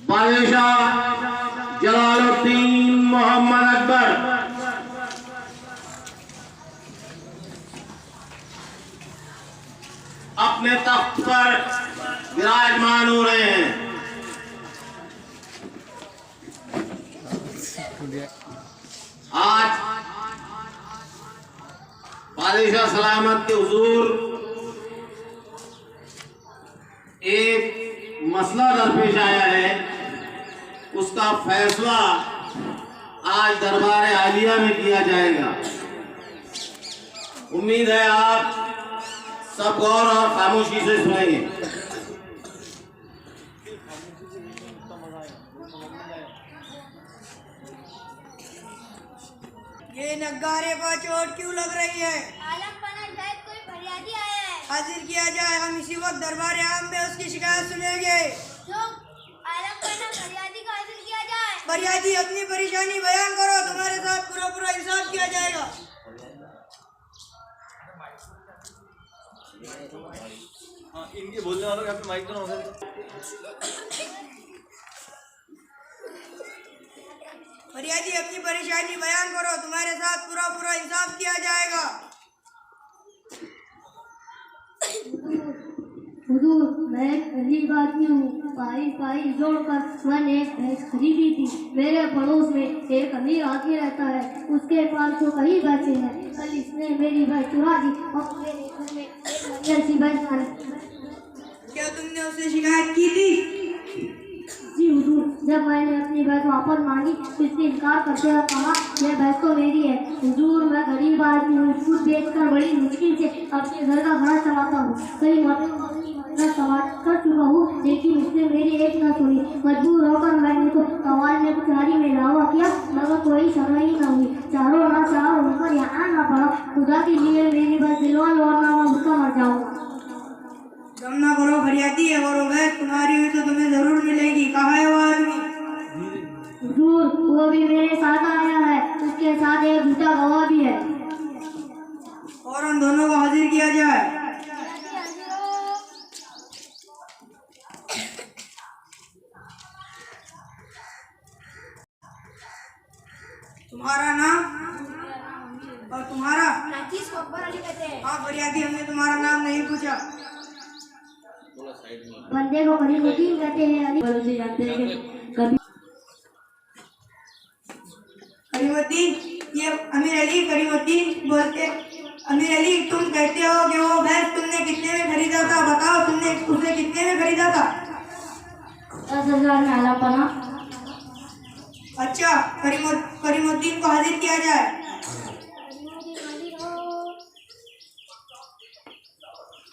बादशाह जलालुद्दीन मोहम्मद अकबर अपने तख्त पर विराजमान हो रहे हैं। आज बादशाह सलामत के हुजूर एक मसला दरपेश आया है, उसका फैसला आज दरबार आलिया में किया जाएगा। उम्मीद है आप सब गौर और खामोशी से सुनेंगे। ये नगारे पर चोट क्यों लग रही है? आलम पना शायद कोई फरियादी आया है। हाजिर किया जाए, हम इसी वक्त दरबार आम में उसकी शिकायत सुनेंगे। जो आलम पना फरियादी को हाजिर किया जाए। फरियादी अपनी परेशानी बयान करो, तुम्हारे साथ पूरा इंसाफ किया जाएगा। इनके बोलने वालों के माइक तो ना फरियादी अपनी परेशानी बयान करो, तुम्हारे साथ पूरा इंसाफ किया जाएगा। हुजूर, मैं एक गरीब आदमी हूँ। पाई जोड़कर मैंने एक भैंस खरीदी थी। मेरे पड़ोस में एक अमीर आदमी रहता है, उसके पास तो कई भैंसे हैं। कल इसने मेरी भैंस चुरा दी और मेरे घर में एक ऐसी भैंस आई। क्या तुमने उससे शिकायत की थी? जी हुजूर, जब मैंने अपनी भैंस वापस मांगी तो इसने इनकार करते हुए कहा यह भैंस तो मेरी है। हुजूर, मैं गरीब आदमी हूँ, दूध बेचकर बड़ी मुश्किल से अपने घर का खर्च चलाता हूँ। कई मैं सवाल कर चुका हूँ, लेकिन उसने मेरी एक न सुनी। मजबूर होकर मैंने तो सवाल में कुछ में दावा किया, मगर कोई सुनवाई न हुई। चारों ना चारों होकर यहाँ आना पड़ा। खुदा के लिए मेरी बस दिलवा वरना मैं उसका मर जाऊँगा। तुम ना करो फरियादी है, और भैंस तुम्हारी हुई तो तुम्हें जरूर मिलेगी। कहाँ है वो आदमी? हुजूर, वो भी मेरे साथ आया है, उसके साथ एक झूठा गवाह भी है। और उन दोनों को हाजिर किया जाए। तुम्हारा नाम और तुम्हारा? नाचिस को अकबर अली कहते हैं। हाँ फरियादी, हमने तुम्हारा नाम नहीं पूछा। बंदे को करीमुद्दीन कहते हैं। अली जानते हैं कभी करीमुद्दीन, ये अमीर अली करीमुद्दीन बोलते। अमीर अली, तुम कहते हो कि वो भैंस तुमने कितने में खरीदा था? बताओ, तुमने उसे कितने में खरीदा था? 10,000 में आला पना। अच्छा, करीमुद्दीन को हाजिर किया जाए।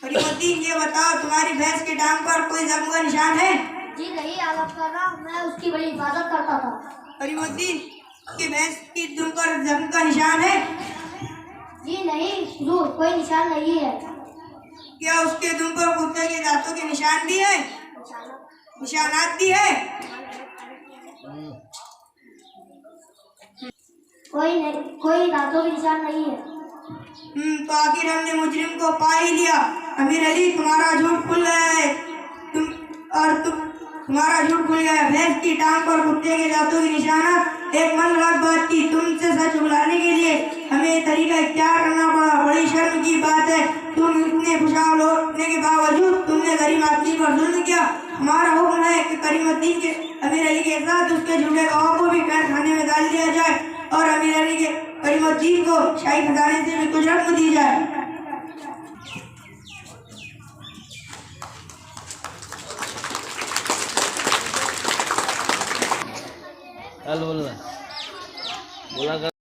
करीमुद्दीन, ये बताओ, तुम्हारी भैंस के टांग पर कोई जख्म का निशान है? जी नहीं आला पना, मैं उसकी बड़ी हिफाजत करता था। करीमुद्दीन, की भैंस की दुम पर जख्म का निशान है? जी नहीं हुजूर, कोई निशान नहीं है। क्या उसके दुम पर कुत्ते के दांतों के निशान भी है? निशानात भी है? कोई दांतों के निशान नहीं है। तो आखिर हमने मुजरिम को पा ही लिया। अमीर अली, तुम्हारा झूठ खुल गया है। तुम्हारा झूठ खुल गया है। भैंस की टांग पर कुत्ते के दांतों की निशानात एक मनगढ़ंत बात की। तुमसे सच उगलाने के लिए हमें ये तरीका इख्तियार करना पड़ा। बड़ी शर्म की बात है, तुम इतने खुशहाल होने के बावजूद तुमने गरीब आदमी पर जुल्म किया। हमारा हुक्म है कि करीमुद्दीन के अमीर अली के साथ उसके झूठे गवाह को भी कैद खाने में डाल दिया जाए और अमीर अली के करीमुद्दीन को शाही खजाने से भी कुछ रकम दी जाए। बोला